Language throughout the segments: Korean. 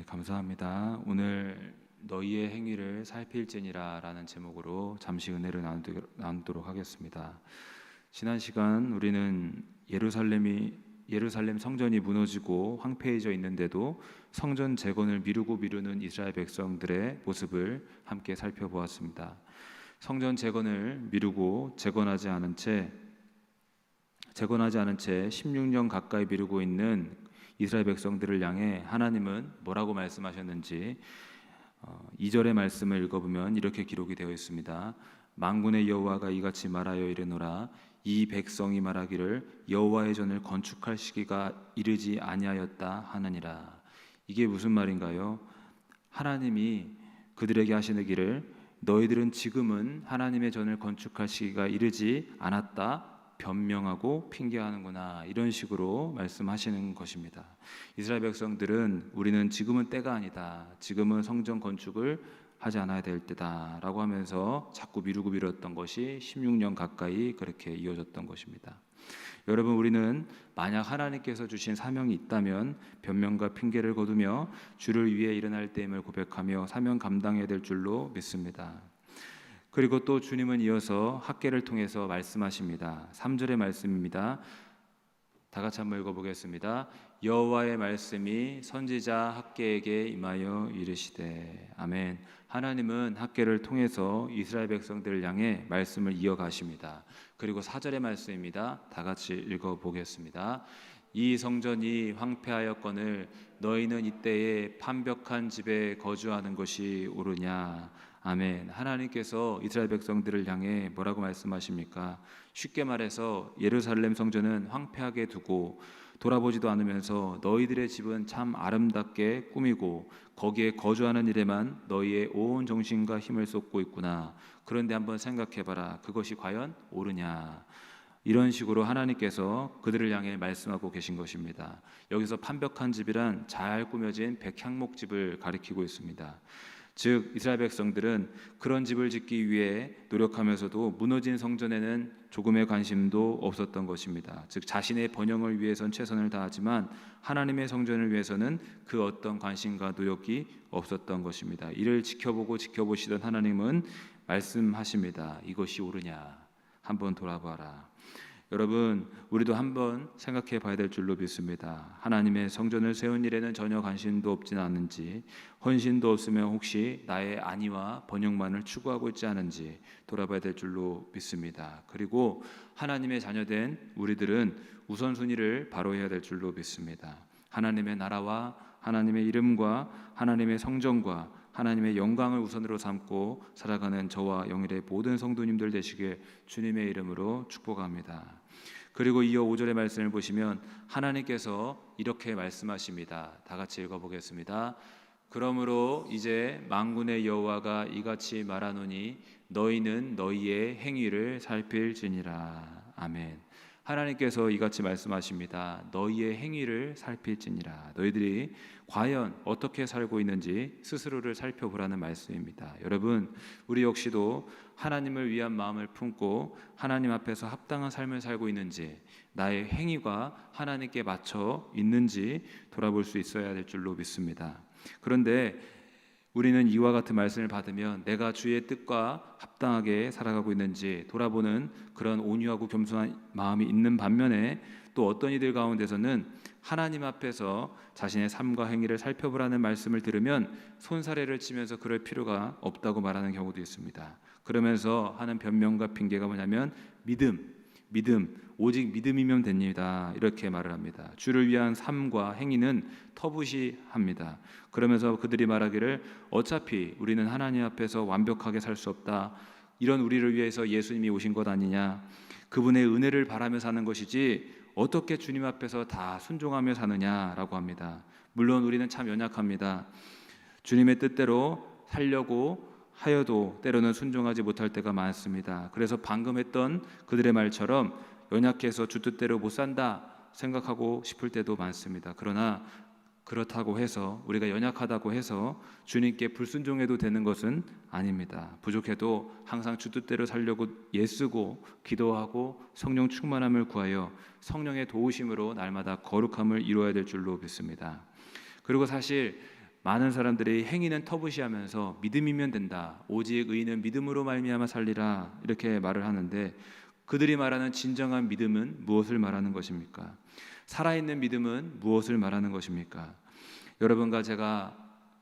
감사합니다. 오늘 너희의 행위를 살필지니라 라는 제목으로 잠시 은혜를 나누도록 하겠습니다. 지난 시간 우리는 예루살렘 성전이 무너지고 황폐해져 있는데도 성전 재건을 미루는 이스라엘 백성들의 모습을 함께 살펴보았습니다. 성전 재건을 미루고 재건하지 않은 채 16년 가까이 미루고 있는 이스라엘 백성들을 향해 하나님은 뭐라고 말씀하셨는지 2절의 말씀을 읽어보면 이렇게 기록이 되어 있습니다. 만군의 여호와가 이같이 말하여 이르노라. 이 백성이 말하기를 여호와의 전을 건축할 시기가 이르지 아니하였다 하느니라. 이게 무슨 말인가요? 하나님이 그들에게 하시기를 너희들은 지금은 하나님의 전을 건축할 시기가 이르지 않았다 변명하고 핑계하는구나, 이런 식으로 말씀하시는 것입니다. 이스라엘 백성들은 우리는 지금은 때가 아니다, 지금은 성전 건축을 하지 않아야 될 때다 라고 하면서 자꾸 미뤘던 것이 16년 가까이 그렇게 이어졌던 것입니다. 여러분, 우리는 만약 하나님께서 주신 사명이 있다면 변명과 핑계를 거두며 주를 위해 일어날 때임을 고백하며 사명 감당해야 될 줄로 믿습니다. 그리고 또 주님은 이어서 학개를 통해서 말씀하십니다. 3절의 말씀입니다. 다 같이 한번 읽어보겠습니다. 여호와의 말씀이 선지자 학개에게 임하여 이르시되. 아멘. 하나님은 학개를 통해서 이스라엘 백성들을 향해 말씀을 이어가십니다. 그리고 4절의 말씀입니다. 다 같이 읽어보겠습니다. 이 성전이 황폐하였거늘 너희는 이때에 판벽한 집에 거주하는 것이 옳으냐. 아멘. 하나님께서 이스라엘 백성들을 향해 뭐라고 말씀하십니까? 쉽게 말해서 예루살렘 성전은 황폐하게 두고 돌아보지도 않으면서 너희들의 집은 참 아름답게 꾸미고 거기에 거주하는 일에만 너희의 온 정신과 힘을 쏟고 있구나. 그런데 한번 생각해봐라. 그것이 과연 옳으냐? 이런 식으로 하나님께서 그들을 향해 말씀하고 계신 것입니다. 여기서 판벽한 집이란 잘 꾸며진 백향목집을 가리키고 있습니다. 즉 이스라엘 백성들은 그런 집을 짓기 위해 노력하면서도 무너진 성전에는 조금의 관심도 없었던 것입니다. 즉 자신의 번영을 위해선 최선을 다하지만 하나님의 성전을 위해서는 그 어떤 관심과 노력이 없었던 것입니다. 이를 지켜보시던 하나님은 말씀하십니다. 이것이 옳으냐? 한번 돌아봐라. 여러분, 우리도 한번 생각해 봐야 될 줄로 믿습니다. 하나님의 성전을 세운 일에는 전혀 관심도 없진 않은지, 헌신도 없으면 혹시 나의 안위와 번영만을 추구하고 있지 않은지 돌아봐야 될 줄로 믿습니다. 그리고 하나님의 자녀된 우리들은 우선순위를 바로 해야 될 줄로 믿습니다. 하나님의 나라와 하나님의 이름과 하나님의 성전과 하나님의 영광을 우선으로 삼고 살아가는 저와 영일의 모든 성도님들 되시길 주님의 이름으로 축복합니다. 그리고 이어 5절의 말씀을 보시면 하나님께서 이렇게 말씀하십니다. 다 같이 읽어보겠습니다. 그러므로 이제 만군의 여호와가 이같이 말하노니 너희는 너희의 행위를 살필지니라. 아멘. 하나님께서 이같이 말씀하십니다. 너희의 행위를 살필지니라. 너희들이 과연 어떻게 살고 있는지 스스로를 살펴보라는 말씀입니다. 여러분, 우리 역시도 하나님을 위한 마음을 품고 하나님 앞에서 합당한 삶을 살고 있는지, 나의 행위가 하나님께 맞춰 있는지 돌아볼 수 있어야 될 줄로 믿습니다. 그런데 우리는 이와 같은 말씀을 받으면 내가 주의 뜻과 합당하게 살아가고 있는지 돌아보는 그런 온유하고 겸손한 마음이 있는 반면에, 또 어떤 이들 가운데서는 하나님 앞에서 자신의 삶과 행위를 살펴보라는 말씀을 들으면 손사래를 치면서 그럴 필요가 없다고 말하는 경우도 있습니다. 그러면서 하는 변명과 핑계가 뭐냐면 믿음, 오직 믿음이면 됩니다, 이렇게 말을 합니다. 주를 위한 삶과 행위는 터부시합니다. 그러면서 그들이 말하기를 어차피 우리는 하나님 앞에서 완벽하게 살 수 없다, 이런 우리를 위해서 예수님이 오신 것 아니냐, 그분의 은혜를 바라며 사는 것이지 어떻게 주님 앞에서 다 순종하며 사느냐라고 합니다. 물론 우리는 참 연약합니다. 주님의 뜻대로 살려고 하여도 때로는 순종하지 못할 때가 많습니다. 그래서 방금 했던 그들의 말처럼 연약해서 주 뜻대로 못 산다 생각하고 싶을 때도 많습니다. 그러나 그렇다고 해서, 우리가 연약하다고 해서 주님께 불순종해도 되는 것은 아닙니다. 부족해도 항상 주 뜻대로 살려고 애쓰고 기도하고 성령 충만함을 구하여 성령의 도우심으로 날마다 거룩함을 이루어야 될 줄로 믿습니다. 그리고 사실 많은 사람들이 행위는 터부시하면서 믿음이면 된다, 오직 의인은 믿음으로 말미암아 살리라 이렇게 말을 하는데, 그들이 말하는 진정한 믿음은 무엇을 말하는 것입니까? 살아있는 믿음은 무엇을 말하는 것입니까? 여러분과 제가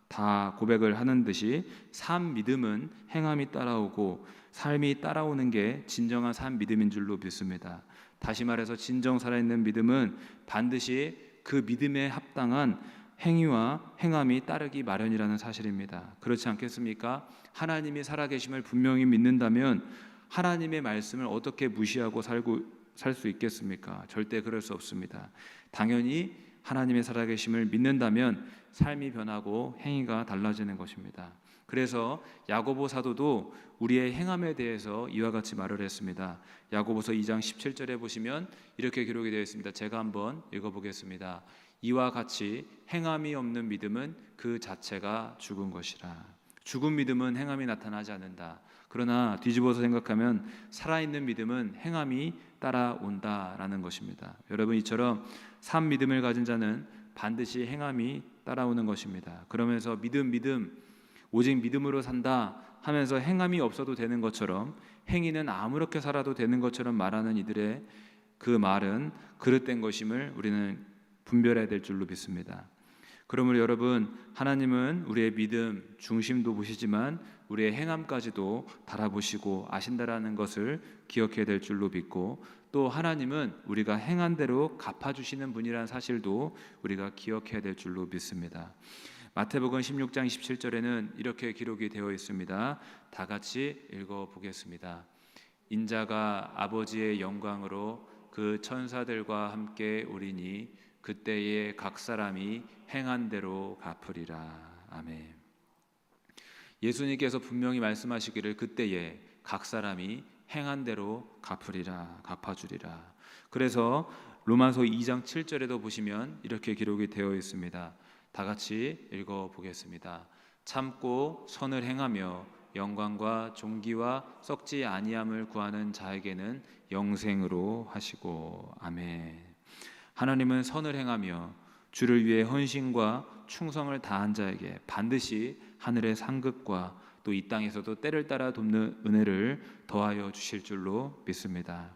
다 고백을 하는 듯이 삶 믿음은 행함이 따라오고 삶이 따라오는 게 진정한 삶 믿음인 줄로 믿습니다. 다시 말해서 진정 살아있는 믿음은 반드시 그 믿음에 합당한 행위와 행함이 따르기 마련이라는 사실입니다. 그렇지 않겠습니까? 하나님이 살아계심을 분명히 믿는다면 하나님의 말씀을 어떻게 무시하고 살 수 있겠습니까? 절대 그럴 수 없습니다. 당연히 하나님의 살아계심을 믿는다면 삶이 변하고 행위가 달라지는 것입니다. 그래서 야고보 사도도 우리의 행함에 대해서 이와 같이 말을 했습니다. 야고보서 2장 17절에 보시면 이렇게 기록이 되어 있습니다. 제가 한번 읽어보겠습니다. 이와 같이 행함이 없는 믿음은 그 자체가 죽은 것이라. 죽은 믿음은 행함이 나타나지 않는다. 그러나 뒤집어서 생각하면 살아있는 믿음은 행함이 따라온다라는 것입니다. 여러분, 이처럼 산 믿음을 가진 자는 반드시 행함이 따라오는 것입니다. 그러면서 믿음 오직 믿음으로 산다 하면서 행함이 없어도 되는 것처럼, 행위는 아무렇게 살아도 되는 것처럼 말하는 이들의 그 말은 그릇된 것임을 우리는 분별해야 될 줄로 믿습니다. 그러므로 여러분, 하나님은 우리의 믿음 중심도 보시지만 우리의 행함까지도 달아보시고 아신다라는 것을 기억해야 될 줄로 믿고, 또 하나님은 우리가 행한 대로 갚아주시는 분이라는 사실도 우리가 기억해야 될 줄로 믿습니다. 마태복음 16장 27절에는 이렇게 기록이 되어 있습니다. 다 같이 읽어보겠습니다. 인자가 아버지의 영광으로 그 천사들과 함께 오리니 그때에 각 사람이 행한 대로 갚으리라. 아멘. 예수님께서 분명히 말씀하시기를 그때에 각 사람이 행한 대로 갚으리라, 갚아주리라. 그래서 로마서 2장 7절에도 보시면 이렇게 기록이 되어 있습니다. 다 같이 읽어보겠습니다. 참고 선을 행하며 영광과 존귀와 썩지 아니함을 구하는 자에게는 영생으로 하시고. 아멘. 하나님은 선을 행하며 주를 위해 헌신과 충성을 다한 자에게 반드시 하늘의 상급과 또 이 땅에서도 때를 따라 돕는 은혜를 더하여 주실 줄로 믿습니다.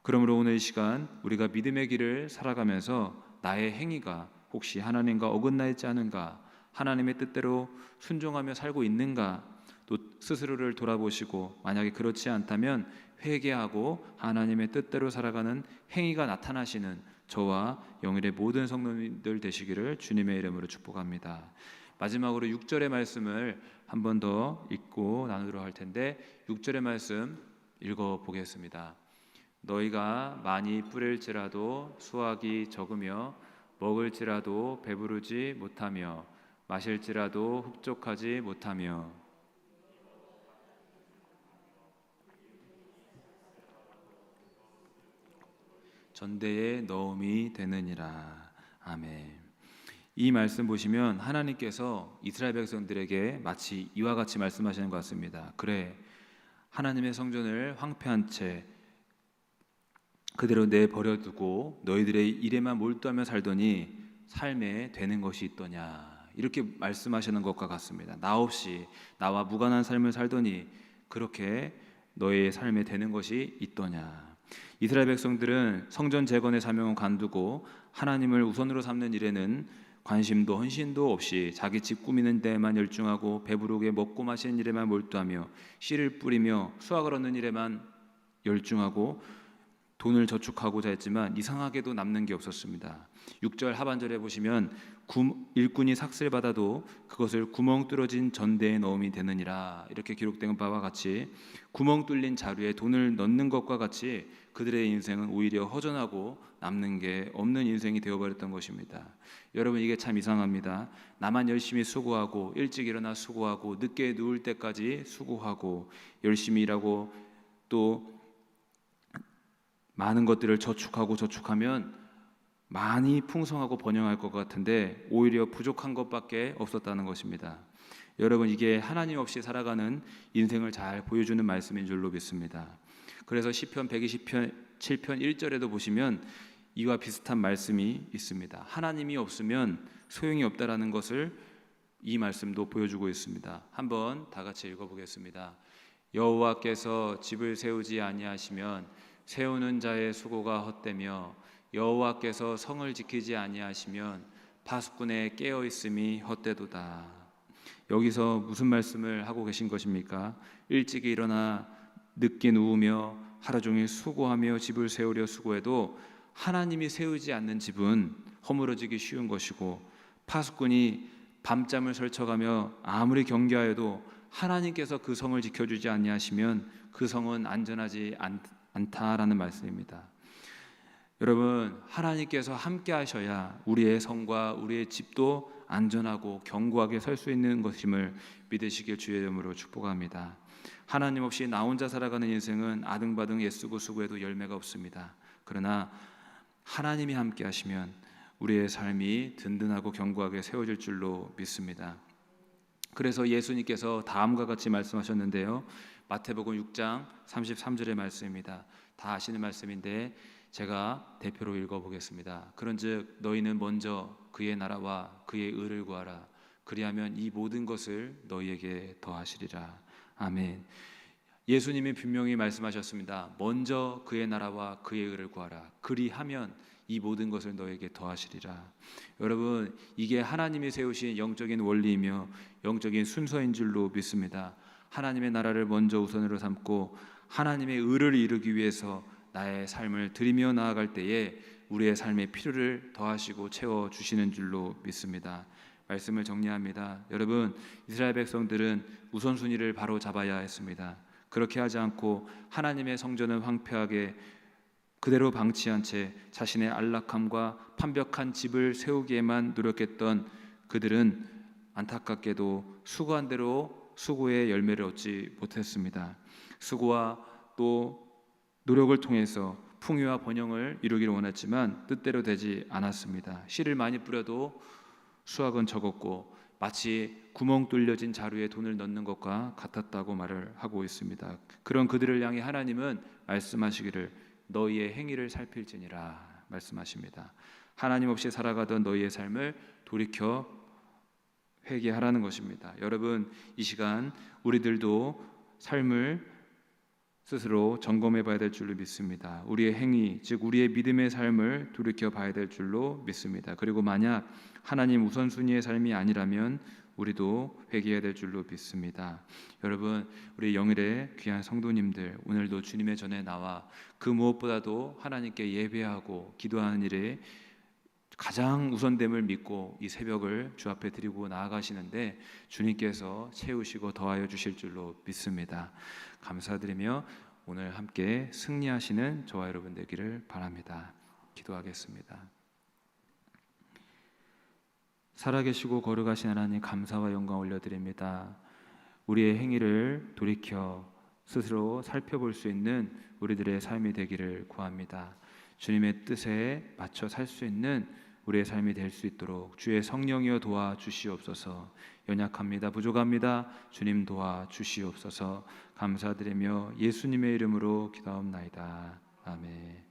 그러므로 오늘 이 시간 우리가 믿음의 길을 살아가면서 나의 행위가 혹시 하나님과 어긋나 있지 않은가, 하나님의 뜻대로 순종하며 살고 있는가, 또 스스로를 돌아보시고 만약에 그렇지 않다면 회개하고 하나님의 뜻대로 살아가는 행위가 나타나시는 저와 영일의 모든 성도님들 되시기를 주님의 이름으로 축복합니다. 마지막으로 6절의 말씀을 한 번 더 읽고 나누도록 할 텐데, 6절의 말씀 읽어보겠습니다. 너희가 많이 뿌릴지라도 수확이 적으며 먹을지라도 배부르지 못하며 마실지라도 흡족하지 못하며 전대에 넣음이 되느니라. 아멘. 이 말씀 보시면 하나님께서 이스라엘 백성들에게 마치 이와 같이 말씀하시는 것 같습니다. 그래, 하나님의 성전을 황폐한 채 그대로 내버려두고 너희들의 일에만 몰두하며 살더니 삶에 되는 것이 있더냐, 이렇게 말씀하시는 것과 같습니다. 나 없이 나와 무관한 삶을 살더니 그렇게 너의 삶에 되는 것이 있더냐. 이스라엘 백성들은 성전 재건의 사명을 관두고 하나님을 우선으로 삼는 일에는 관심도 헌신도 없이 자기 집 꾸미는 데에만 열중하고 배부르게 먹고 마시는 일에만 몰두하며 씨를 뿌리며 수확을 얻는 일에만 열중하고 돈을 저축하고자 했지만 이상하게도 남는 게 없었습니다. 6절 하반절에 보시면 일꾼이 삭슬 받아도 그것을 구멍 뚫어진 전대에 넣음이 되느니라, 이렇게 기록된 바와 같이 구멍 뚫린 자루에 돈을 넣는 것과 같이 그들의 인생은 오히려 허전하고 남는 게 없는 인생이 되어버렸던 것입니다. 여러분, 이게 참 이상합니다. 나만 열심히 수고하고 일찍 일어나 수고하고 늦게 누울 때까지 수고하고 열심히 일하고 또 많은 것들을 저축하면 많이 풍성하고 번영할 것 같은데 오히려 부족한 것밖에 없었다는 것입니다. 여러분, 이게 하나님 없이 살아가는 인생을 잘 보여주는 말씀인 줄로 믿습니다. 그래서 시편 127편 1절에도 보시면 이와 비슷한 말씀이 있습니다. 하나님이 없으면 소용이 없다라는 것을 이 말씀도 보여주고 있습니다. 한번 다 같이 읽어보겠습니다. 여호와께서 집을 세우지 아니하시면 세우는 자의 수고가 헛되며 여호와께서 성을 지키지 아니하시면 파수꾼의 깨어 있음이 헛되도다. 여기서 무슨 말씀을 하고 계신 것입니까? 일찍이 일어나 늦게 누우며 하루 종일 수고하며 집을 세우려 수고해도 하나님이 세우지 않는 집은 허물어지기 쉬운 것이고, 파수꾼이 밤잠을 설쳐가며 아무리 경계하여도 하나님께서 그 성을 지켜주지 아니하시면 그 성은 안전하지 않다라는 말씀입니다. 여러분, 하나님께서 함께 하셔야 우리의 성과 우리의 집도 안전하고 견고하게 설 수 있는 것임을 믿으시길 주의 이름으로 축복합니다. 하나님 없이 나 혼자 살아가는 인생은 아등바등 애쓰고 수고해도 열매가 없습니다. 그러나 하나님이 함께 하시면 우리의 삶이 든든하고 견고하게 세워질 줄로 믿습니다. 그래서 예수님께서 다음과 같이 말씀하셨는데요, 마태복음 6장 33절의 말씀입니다. 다 아시는 말씀인데 제가 대표로 읽어보겠습니다. 그런즉 너희는 먼저 그의 나라와 그의 의를 구하라. 그리하면 이 모든 것을 너희에게 더하시리라. 아멘. 예수님이 분명히 말씀하셨습니다. 먼저 그의 나라와 그의 의를 구하라. 그리하면 이 모든 것을 너에게 더하시리라. 여러분, 이게 하나님이 세우신 영적인 원리이며 영적인 순서인 줄로 믿습니다. 하나님의 나라를 먼저 우선으로 삼고 하나님의 의를 이루기 위해서 나의 삶을 드리며 나아갈 때에 우리의 삶의 필요를 더하시고 채워주시는 줄로 믿습니다. 말씀을 정리합니다. 여러분, 이스라엘 백성들은 우선순위를 바로 잡아야 했습니다. 그렇게 하지 않고 하나님의 성전을 황폐하게 그대로 방치한 채 자신의 안락함과 판벽한 집을 세우기에만 노력했던 그들은 안타깝게도 수고한 대로 수고의 열매를 얻지 못했습니다. 수고와 또 노력을 통해서 풍요와 번영을 이루기를 원했지만 뜻대로 되지 않았습니다. 씨를 많이 뿌려도 수확은 적었고 마치 구멍 뚫려진 자루에 돈을 넣는 것과 같았다고 말을 하고 있습니다. 그런 그들을 향해 하나님은 말씀하시기를 너희의 행위를 살필지니라 말씀하십니다. 하나님 없이 살아가던 너희의 삶을 돌이켜 회개하라는 것입니다. 여러분, 이 시간 우리들도 삶을 스스로 점검해 봐야 될 줄로 믿습니다. 우리의 행위, 즉 우리의 믿음의 삶을 돌이켜 봐야 될 줄로 믿습니다. 그리고 만약 하나님 우선순위의 삶이 아니라면 우리도 회개해야 될 줄로 믿습니다. 여러분, 우리 영일의 귀한 성도님들, 오늘도 주님의 전에 나와 그 무엇보다도 하나님께 예배하고 기도하는 일에 가장 우선됨을 믿고 이 새벽을 주 앞에 드리고 나아가시는데 주님께서 채우시고 더하여 주실 줄로 믿습니다. 감사드리며 오늘 함께 승리하시는 저와 여러분 되기를 바랍니다. 기도하겠습니다. 살아계시고 거룩하신 하나님, 감사와 영광 올려드립니다. 우리의 행위를 돌이켜 스스로 살펴볼 수 있는 우리들의 삶이 되기를 구합니다. 주님의 뜻에 맞춰 살 수 있는 우리의 삶이 될 수 있도록 주의 성령이여 도와주시옵소서. 연약합니다. 부족합니다. 주님 도와주시옵소서. 감사드리며 예수님의 이름으로 기도하옵나이다. 아멘.